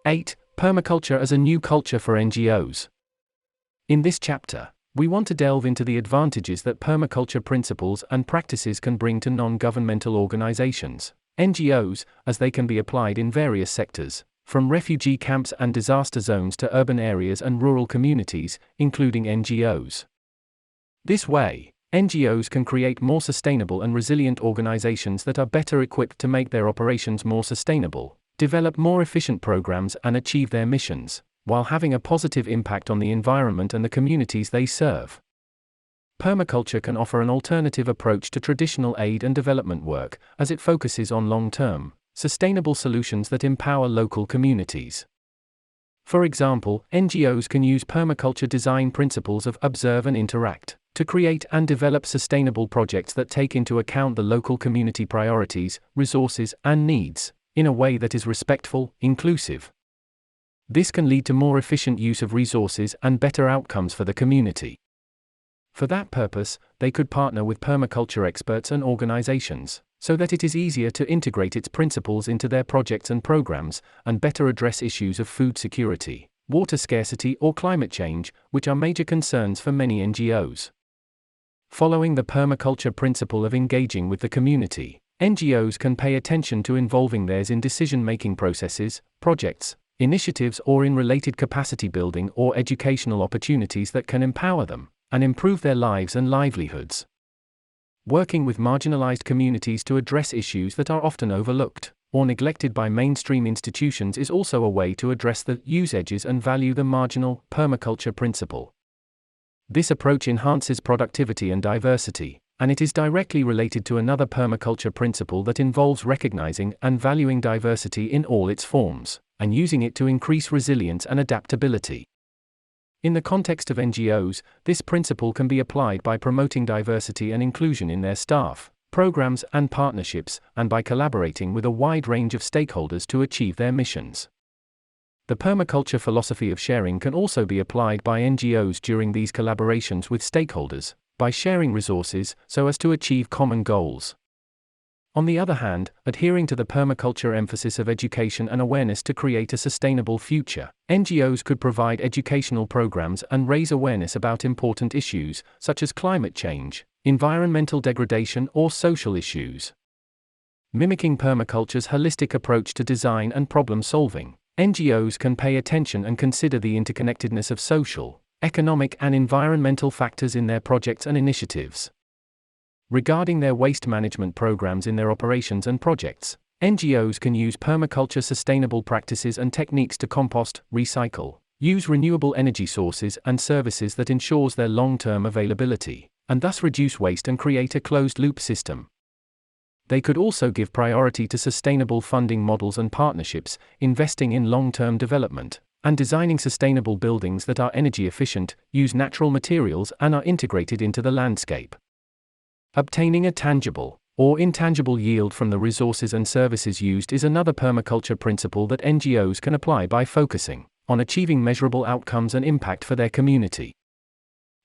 8. Permaculture as a new culture for NGOs. In this chapter, we want to delve into the advantages that permaculture principles and practices can bring to non-governmental organizations, NGOs, as they can be applied in various sectors, from refugee camps and disaster zones to urban areas and rural communities, including NGOs. This way, NGOs can create more sustainable and resilient organizations that are better equipped to make their operations more sustainable, develop more efficient programs and achieve their missions, while having a positive impact on the environment and the communities they serve. Permaculture can offer an alternative approach to traditional aid and development work, as it focuses on long-term, sustainable solutions that empower local communities. For example, NGOs can use permaculture design principles of observe and interact to create and develop sustainable projects that take into account the local community priorities, resources, and needs, in a way that is respectful, inclusive. This can lead to more efficient use of resources and better outcomes for the community. For that purpose, they could partner with permaculture experts and organizations, so that it is easier to integrate its principles into their projects and programs, and better address issues of food security, water scarcity, or climate change, which are major concerns for many NGOs. Following the permaculture principle of engaging with the community, NGOs can pay attention to involving theirs in decision-making processes, projects, initiatives, or in related capacity building or educational opportunities that can empower them and improve their lives and livelihoods. Working with marginalized communities to address issues that are often overlooked or neglected by mainstream institutions is also a way to address the use edges and value the marginal permaculture principle. This approach enhances productivity and diversity, and it is directly related to another permaculture principle that involves recognizing and valuing diversity in all its forms, and using it to increase resilience and adaptability. In the context of NGOs, this principle can be applied by promoting diversity and inclusion in their staff, programs, and partnerships, and by collaborating with a wide range of stakeholders to achieve their missions. The permaculture philosophy of sharing can also be applied by NGOs during these collaborations with stakeholders, by sharing resources so as to achieve common goals. On the other hand, adhering to the permaculture emphasis of education and awareness to create a sustainable future, NGOs could provide educational programs and raise awareness about important issues, such as climate change, environmental degradation, or social issues. Mimicking permaculture's holistic approach to design and problem solving, NGOs can pay attention and consider the interconnectedness of social, economic, and environmental factors in their projects and initiatives. Regarding their waste management programs in their operations and projects, NGOs can use permaculture sustainable practices and techniques to compost, recycle, use renewable energy sources and services that ensures their long-term availability, and thus reduce waste and create a closed-loop system. They could also give priority to sustainable funding models and partnerships, investing in long-term development, and designing sustainable buildings that are energy efficient, use natural materials, and are integrated into the landscape. Obtaining a tangible or intangible yield from the resources and services used is another permaculture principle that NGOs can apply by focusing on achieving measurable outcomes and impact for their community.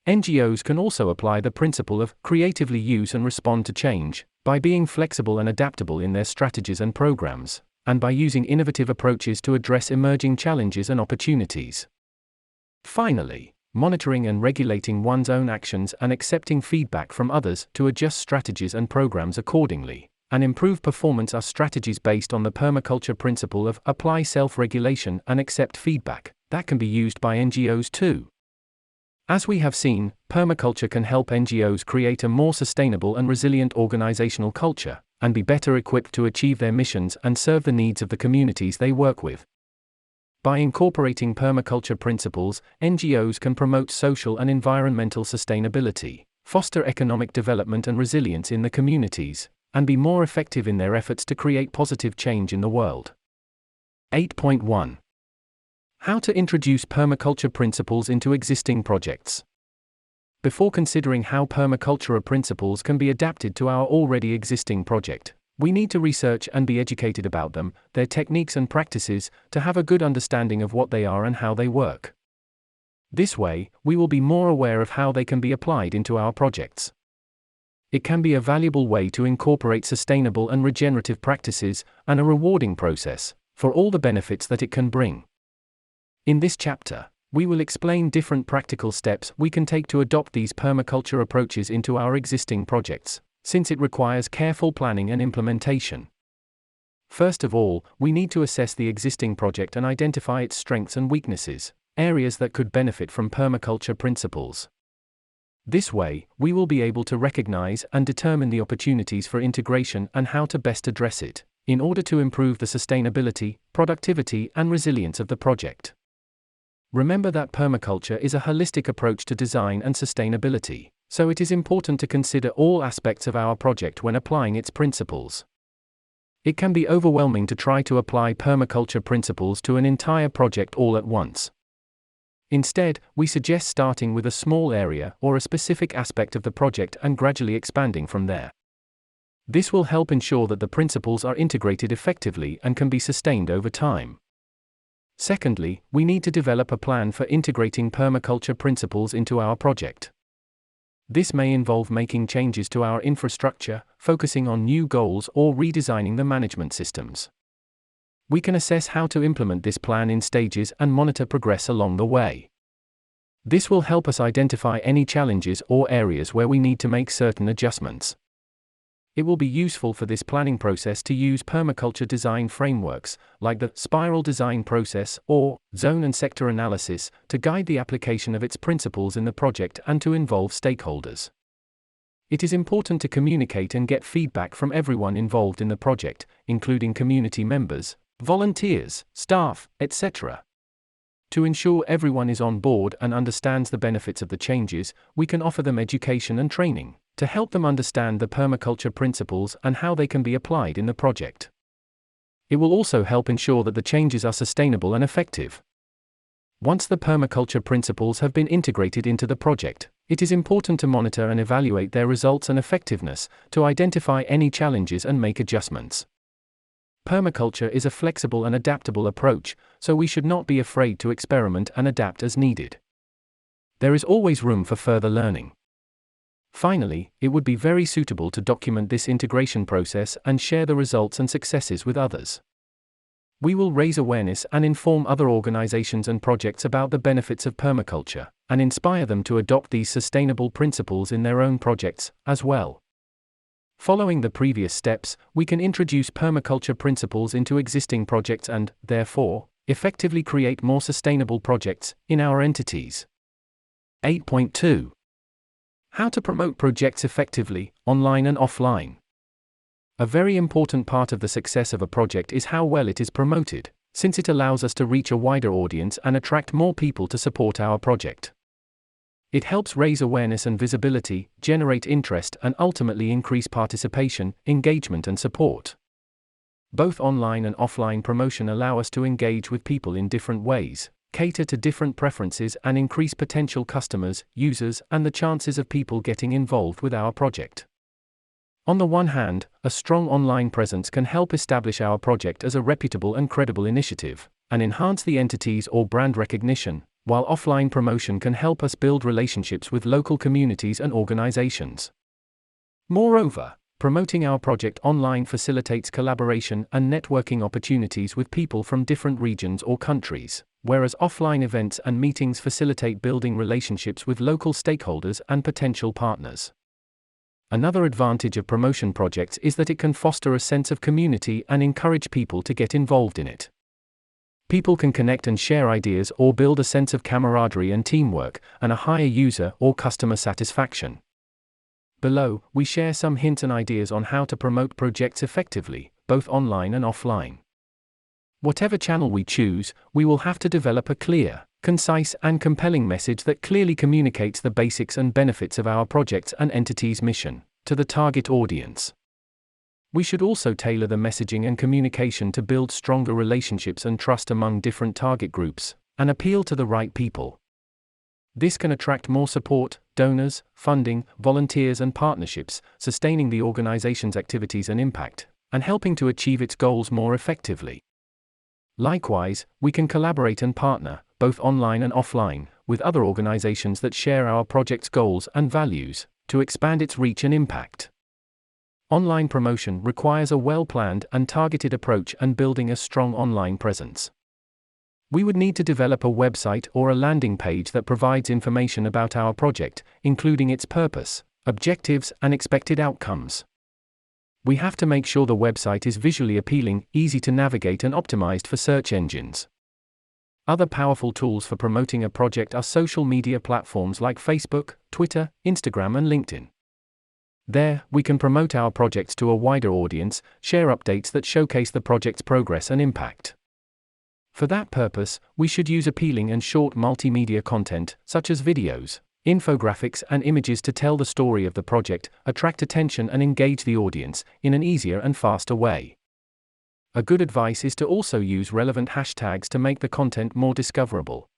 NGOs can also apply the principle of creatively use and respond to change, by being flexible and adaptable in their strategies and programs, and by using innovative approaches to address emerging challenges and opportunities. Finally, monitoring and regulating one's own actions and accepting feedback from others to adjust strategies and programs accordingly, and improve performance are strategies based on the permaculture principle of apply self-regulation and accept feedback that can be used by NGOs too. As we have seen, permaculture can help NGOs create a more sustainable and resilient organizational culture, and be better equipped to achieve their missions and serve the needs of the communities they work with. By incorporating permaculture principles, NGOs can promote social and environmental sustainability, foster economic development and resilience in the communities, and be more effective in their efforts to create positive change in the world. 8.1. How to introduce permaculture principles into existing projects. Before considering how permaculture principles can be adapted to our already existing project, we need to research and be educated about them, their techniques and practices, to have a good understanding of what they are and how they work. This way, we will be more aware of how they can be applied into our projects. It can be a valuable way to incorporate sustainable and regenerative practices, and a rewarding process, for all the benefits that it can bring. In this chapter, we will explain different practical steps we can take to adopt these permaculture approaches into our existing projects, since it requires careful planning and implementation. First of all, we need to assess the existing project and identify its strengths and weaknesses, areas that could benefit from permaculture principles. This way, we will be able to recognize and determine the opportunities for integration and how to best address it, in order to improve the sustainability, productivity, and resilience of the project. Remember that permaculture is a holistic approach to design and sustainability, so it is important to consider all aspects of our project when applying its principles. It can be overwhelming to try to apply permaculture principles to an entire project all at once. Instead, we suggest starting with a small area or a specific aspect of the project and gradually expanding from there. This will help ensure that the principles are integrated effectively and can be sustained over time. Secondly, we need to develop a plan for integrating permaculture principles into our project. This may involve making changes to our infrastructure, focusing on new goals, or redesigning the management systems. We can assess how to implement this plan in stages and monitor progress along the way. This will help us identify any challenges or areas where we need to make certain adjustments. It will be useful for this planning process to use permaculture design frameworks, like the spiral design process or zone and sector analysis, to guide the application of its principles in the project and to involve stakeholders. It is important to communicate and get feedback from everyone involved in the project, including community members, volunteers, staff, etc. To ensure everyone is on board and understands the benefits of the changes, we can offer them education and training to help them understand the permaculture principles and how they can be applied in the project. It will also help ensure that the changes are sustainable and effective. Once the permaculture principles have been integrated into the project, it is important to monitor and evaluate their results and effectiveness, to identify any challenges and make adjustments. Permaculture is a flexible and adaptable approach, so we should not be afraid to experiment and adapt as needed. There is always room for further learning. Finally, it would be very suitable to document this integration process and share the results and successes with others. We will raise awareness and inform other organizations and projects about the benefits of permaculture, and inspire them to adopt these sustainable principles in their own projects, as well. Following the previous steps, we can introduce permaculture principles into existing projects and, therefore, effectively create more sustainable projects in our entities. 8.2. How to promote projects effectively, online and offline. A very important part of the success of a project is how well it is promoted, since it allows us to reach a wider audience and attract more people to support our project. It helps raise awareness and visibility, generate interest, and ultimately increase participation, engagement, and support. Both online and offline promotion allow us to engage with people in different ways, cater to different preferences, and increase potential customers, users, and the chances of people getting involved with our project. On the one hand, a strong online presence can help establish our project as a reputable and credible initiative, and enhance the entity's or brand recognition, while offline promotion can help us build relationships with local communities and organizations. Moreover, promoting our project online facilitates collaboration and networking opportunities with people from different regions or countries, whereas offline events and meetings facilitate building relationships with local stakeholders and potential partners. Another advantage of promotion projects is that it can foster a sense of community and encourage people to get involved in it. People can connect and share ideas or build a sense of camaraderie and teamwork, and a higher user or customer satisfaction. Below, we share some hints and ideas on how to promote projects effectively, both online and offline. Whatever channel we choose, we will have to develop a clear, concise, and compelling message that clearly communicates the basics and benefits of our project's and entity's mission to the target audience. We should also tailor the messaging and communication to build stronger relationships and trust among different target groups, and appeal to the right people. This can attract more support, donors, funding, volunteers, and partnerships, sustaining the organization's activities and impact, and helping to achieve its goals more effectively. Likewise, we can collaborate and partner, both online and offline, with other organizations that share our project's goals and values, to expand its reach and impact. Online promotion requires a well-planned and targeted approach and building a strong online presence. We would need to develop a website or a landing page that provides information about our project, including its purpose, objectives, and expected outcomes. We have to make sure the website is visually appealing, easy to navigate, and optimized for search engines. Other powerful tools for promoting a project are social media platforms like Facebook, Twitter, Instagram, and LinkedIn. There, we can promote our projects to a wider audience, share updates that showcase the project's progress and impact. For that purpose, we should use appealing and short multimedia content, such as videos, infographics, and images to tell the story of the project, attract attention, and engage the audience in an easier and faster way. A good advice is to also use relevant hashtags to make the content more discoverable.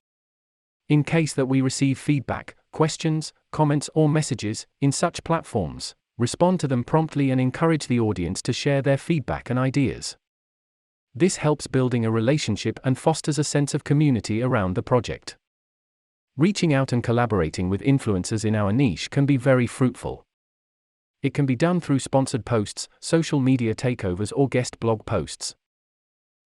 In case that we receive feedback, questions, comments, or messages in such platforms, respond to them promptly and encourage the audience to share their feedback and ideas. This helps building a relationship and fosters a sense of community around the project. Reaching out and collaborating with influencers in our niche can be very fruitful. It can be done through sponsored posts, social media takeovers, or guest blog posts.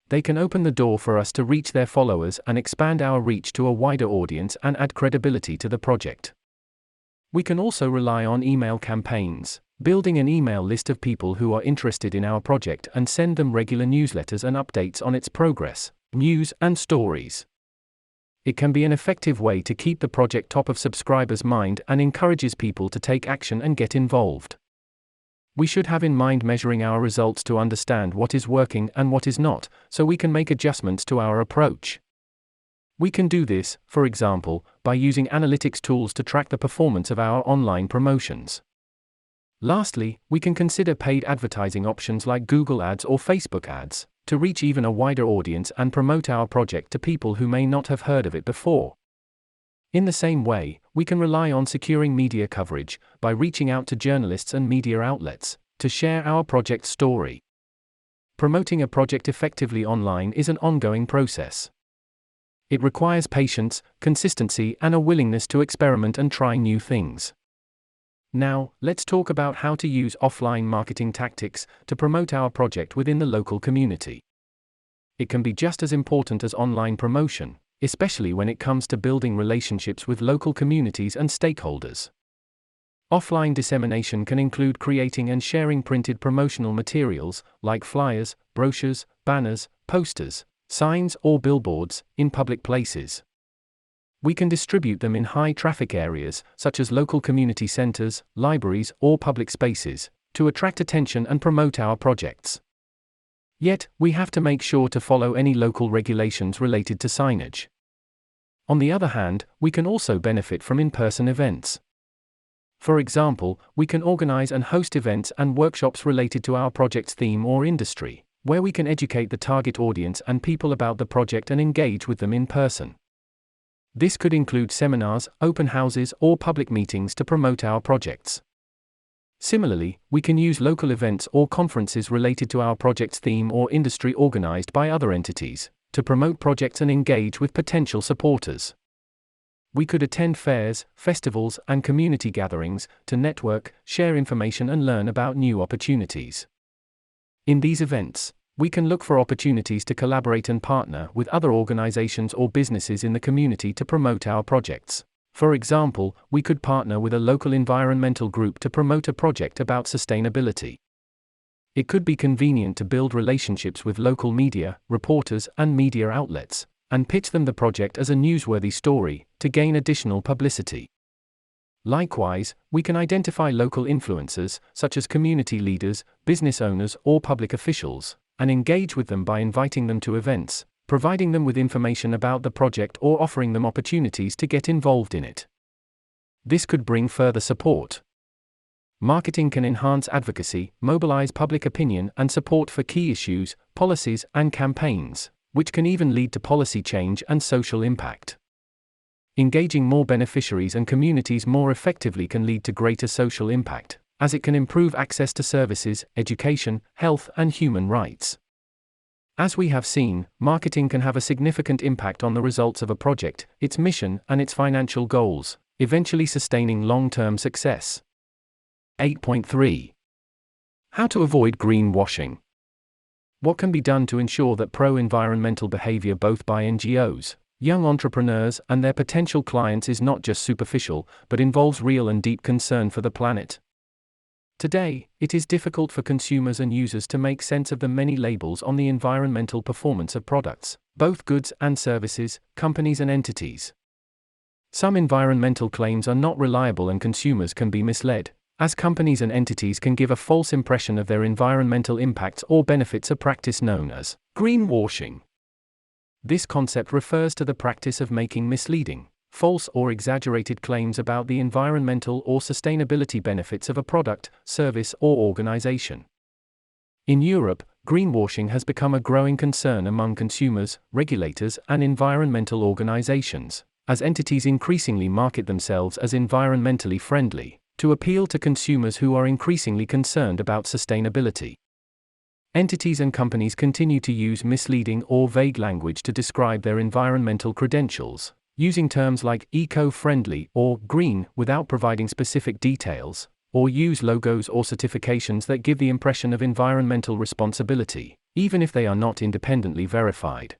They can open the door for us to reach their followers and expand our reach to a wider audience and add credibility to the project. We can also rely on email campaigns, building an email list of people who are interested in our project and send them regular newsletters and updates on its progress, news, and stories. It can be an effective way to keep the project top of subscribers' mind and encourages people to take action and get involved. We should have in mind measuring our results to understand what is working and what is not, so we can make adjustments to our approach. We can do this, for example, by using analytics tools to track the performance of our online promotions. Lastly, we can consider paid advertising options like Google Ads or Facebook Ads, to reach even a wider audience and promote our project to people who may not have heard of it before. In the same way, we can rely on securing media coverage by reaching out to journalists and media outlets to share our project story. Promoting a project effectively online is an ongoing process. It requires patience, consistency, and a willingness to experiment and try new things. Now, let's talk about how to use offline marketing tactics to promote our project within the local community. It can be just as important as online promotion, especially when it comes to building relationships with local communities and stakeholders. Offline dissemination can include creating and sharing printed promotional materials, like flyers, brochures, banners, posters, signs, or billboards, in public places. We can distribute them in high-traffic areas, such as local community centers, libraries, or public spaces, to attract attention and promote our projects. Yet, we have to make sure to follow any local regulations related to signage. On the other hand, we can also benefit from in-person events. For example, we can organize and host events and workshops related to our project's theme or industry, where we can educate the target audience and people about the project and engage with them in person. This could include seminars, open houses, or public meetings to promote our projects. Similarly, we can use local events or conferences related to our project's theme or industry organized by other entities, to promote projects and engage with potential supporters. We could attend fairs, festivals, and community gatherings to network, share information, and learn about new opportunities. In these events, we can look for opportunities to collaborate and partner with other organizations or businesses in the community to promote our projects. For example, we could partner with a local environmental group to promote a project about sustainability. It could be convenient to build relationships with local media, reporters, and media outlets, and pitch them the project as a newsworthy story, to gain additional publicity. Likewise, we can identify local influencers, such as community leaders, business owners, or public officials, and engage with them by inviting them to events, providing them with information about the project, or offering them opportunities to get involved in it. This could bring further support. Marketing can enhance advocacy, mobilize public opinion, and support for key issues, policies, and campaigns, which can even lead to policy change and social impact. Engaging more beneficiaries and communities more effectively can lead to greater social impact, as it can improve access to services, education, health, and human rights. As we have seen, marketing can have a significant impact on the results of a project, its mission, and its financial goals, eventually sustaining long-term success. 8.3. How to avoid greenwashing. What can be done to ensure that pro-environmental behavior both by NGOs, young entrepreneurs, and their potential clients is not just superficial, but involves real and deep concern for the planet? Today, it is difficult for consumers and users to make sense of the many labels on the environmental performance of products, both goods and services, companies and entities. Some environmental claims are not reliable and consumers can be misled, as companies and entities can give a false impression of their environmental impacts or benefits, a practice known as greenwashing. This concept refers to the practice of making misleading, false or exaggerated claims about the environmental or sustainability benefits of a product, service or organization. In Europe, greenwashing has become a growing concern among consumers, regulators and environmental organizations, as entities increasingly market themselves as environmentally friendly, to appeal to consumers who are increasingly concerned about sustainability. Entities and companies continue to use misleading or vague language to describe their environmental credentials, using terms like eco-friendly or green without providing specific details, or use logos or certifications that give the impression of environmental responsibility, even if they are not independently verified.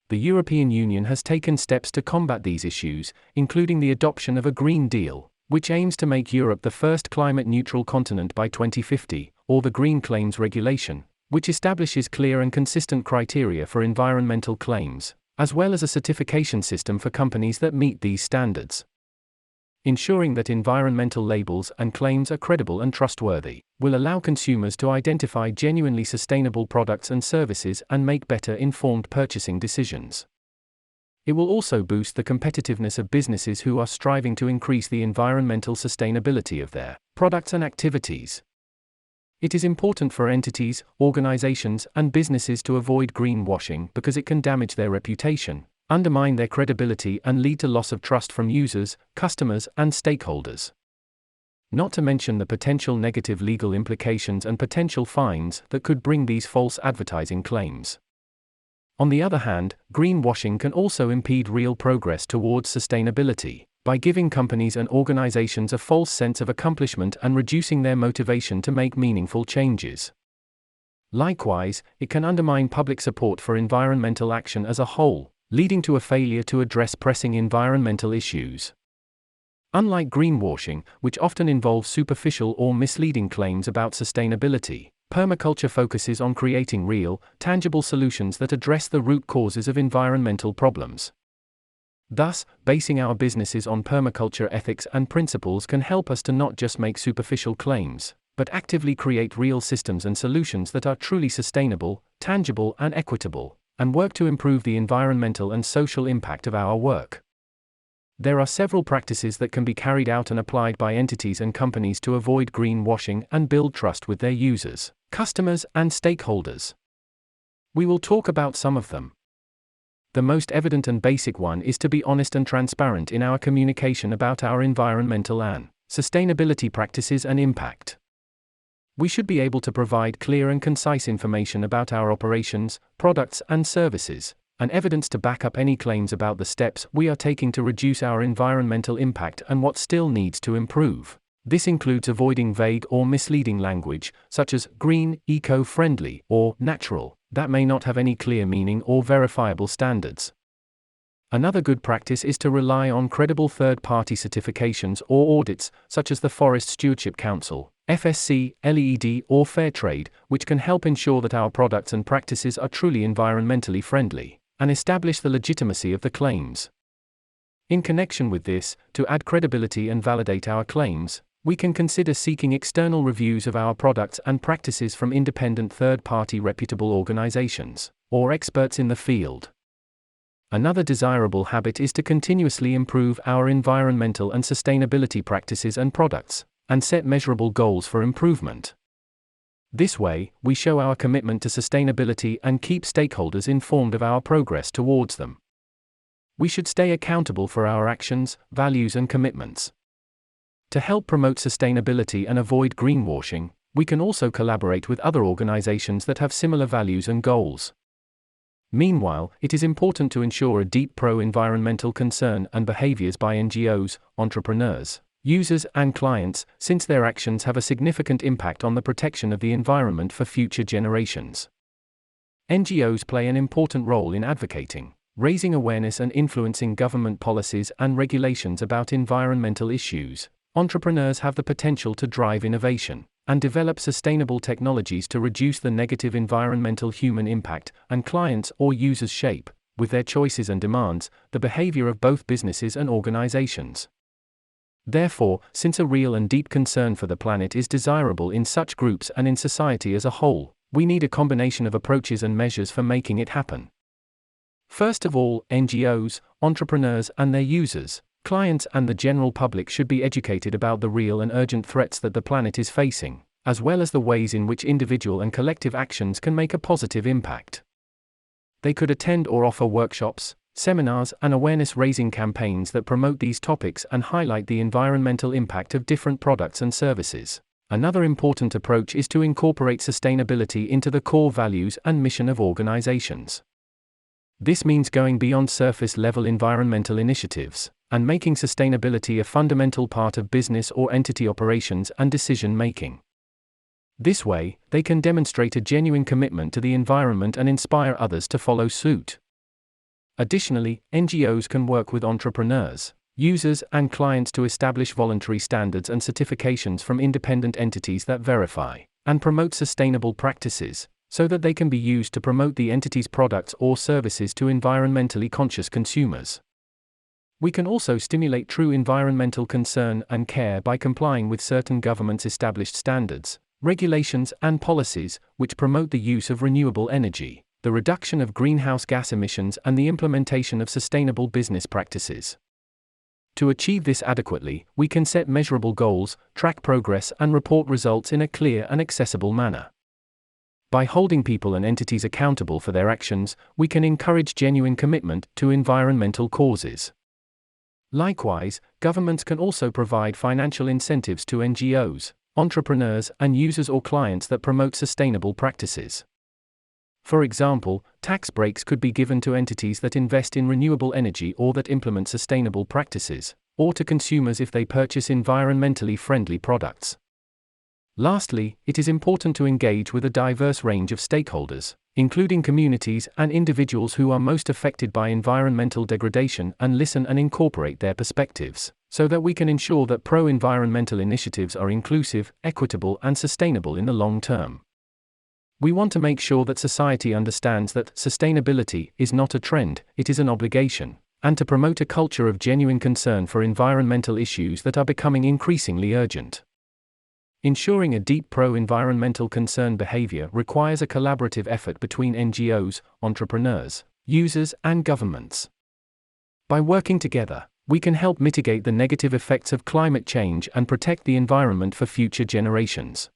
The European Union has taken steps to combat these issues, including the adoption of a Green Deal, which aims to make Europe the first climate-neutral continent by 2050, or the Green Claims Regulation, which establishes clear and consistent criteria for environmental claims, as well as a certification system for companies that meet these standards. Ensuring that environmental labels and claims are credible and trustworthy will allow consumers to identify genuinely sustainable products and services and make better informed purchasing decisions. It will also boost the competitiveness of businesses who are striving to increase the environmental sustainability of their products and activities. It is important for entities, organizations, and businesses to avoid greenwashing because it can damage their reputation, undermine their credibility, and lead to loss of trust from users, customers, and stakeholders. Not to mention the potential negative legal implications and potential fines that could bring these false advertising claims. On the other hand, greenwashing can also impede real progress towards sustainability, by giving companies and organizations a false sense of accomplishment and reducing their motivation to make meaningful changes. Likewise, it can undermine public support for environmental action as a whole, leading to a failure to address pressing environmental issues. Unlike greenwashing, which often involves superficial or misleading claims about sustainability, permaculture focuses on creating real, tangible solutions that address the root causes of environmental problems. Thus, basing our businesses on permaculture ethics and principles can help us to not just make superficial claims, but actively create real systems and solutions that are truly sustainable, tangible, and equitable, and work to improve the environmental and social impact of our work. There are several practices that can be carried out and applied by entities and companies to avoid greenwashing and build trust with their users, customers, and stakeholders. We will talk about some of them. The most evident and basic one is to be honest and transparent in our communication about our environmental and sustainability practices and impact. We should be able to provide clear and concise information about our operations, products, and services, and evidence to back up any claims about the steps we are taking to reduce our environmental impact and what still needs to improve. This includes avoiding vague or misleading language, such as green, eco-friendly, or natural, that may not have any clear meaning or verifiable standards. Another good practice is to rely on credible third-party certifications or audits, such as the Forest Stewardship Council, FSC, LEED, or Fairtrade, which can help ensure that our products and practices are truly environmentally friendly, and establish the legitimacy of the claims. In connection with this, to add credibility and validate our claims, we can consider seeking external reviews of our products and practices from independent third-party reputable organizations, or experts in the field. Another desirable habit is to continuously improve our environmental and sustainability practices and products, and set measurable goals for improvement. This way, we show our commitment to sustainability and keep stakeholders informed of our progress towards them. We should stay accountable for our actions, values, and commitments. To help promote sustainability and avoid greenwashing, we can also collaborate with other organizations that have similar values and goals. Meanwhile, it is important to ensure a deep pro-environmental concern and behaviors by NGOs, entrepreneurs, users, and clients, since their actions have a significant impact on the protection of the environment for future generations. NGOs play an important role in advocating, raising awareness, and influencing government policies and regulations about environmental issues. Entrepreneurs have the potential to drive innovation and develop sustainable technologies to reduce the negative environmental human impact, and clients or users shape, with their choices and demands, the behavior of both businesses and organizations. Therefore, since a real and deep concern for the planet is desirable in such groups and in society as a whole, we need a combination of approaches and measures for making it happen. First of all, NGOs, entrepreneurs and their users, clients and the general public should be educated about the real and urgent threats that the planet is facing, as well as the ways in which individual and collective actions can make a positive impact. They could attend or offer workshops, seminars, and awareness-raising campaigns that promote these topics and highlight the environmental impact of different products and services. Another important approach is to incorporate sustainability into the core values and mission of organizations. This means going beyond surface-level environmental initiatives and making sustainability a fundamental part of business or entity operations and decision-making. This way, they can demonstrate a genuine commitment to the environment and inspire others to follow suit. Additionally, NGOs can work with entrepreneurs, users, and clients to establish voluntary standards and certifications from independent entities that verify and promote sustainable practices, so that they can be used to promote the entity's products or services to environmentally conscious consumers. We can also stimulate true environmental concern and care by complying with certain governments' established standards, regulations, and policies, which promote the use of renewable energy, the reduction of greenhouse gas emissions, and the implementation of sustainable business practices. To achieve this adequately, we can set measurable goals, track progress, and report results in a clear and accessible manner. By holding people and entities accountable for their actions, we can encourage genuine commitment to environmental causes. Likewise, governments can also provide financial incentives to NGOs, entrepreneurs, and users or clients that promote sustainable practices. For example, tax breaks could be given to entities that invest in renewable energy or that implement sustainable practices, or to consumers if they purchase environmentally friendly products. Lastly, it is important to engage with a diverse range of stakeholders, including communities and individuals who are most affected by environmental degradation, and listen and incorporate their perspectives, so that we can ensure that pro-environmental initiatives are inclusive, equitable, and sustainable in the long term. We want to make sure that society understands that sustainability is not a trend, it is an obligation, and to promote a culture of genuine concern for environmental issues that are becoming increasingly urgent. Ensuring a deep pro-environmental concern behavior requires a collaborative effort between NGOs, entrepreneurs, users, and governments. By working together, we can help mitigate the negative effects of climate change and protect the environment for future generations.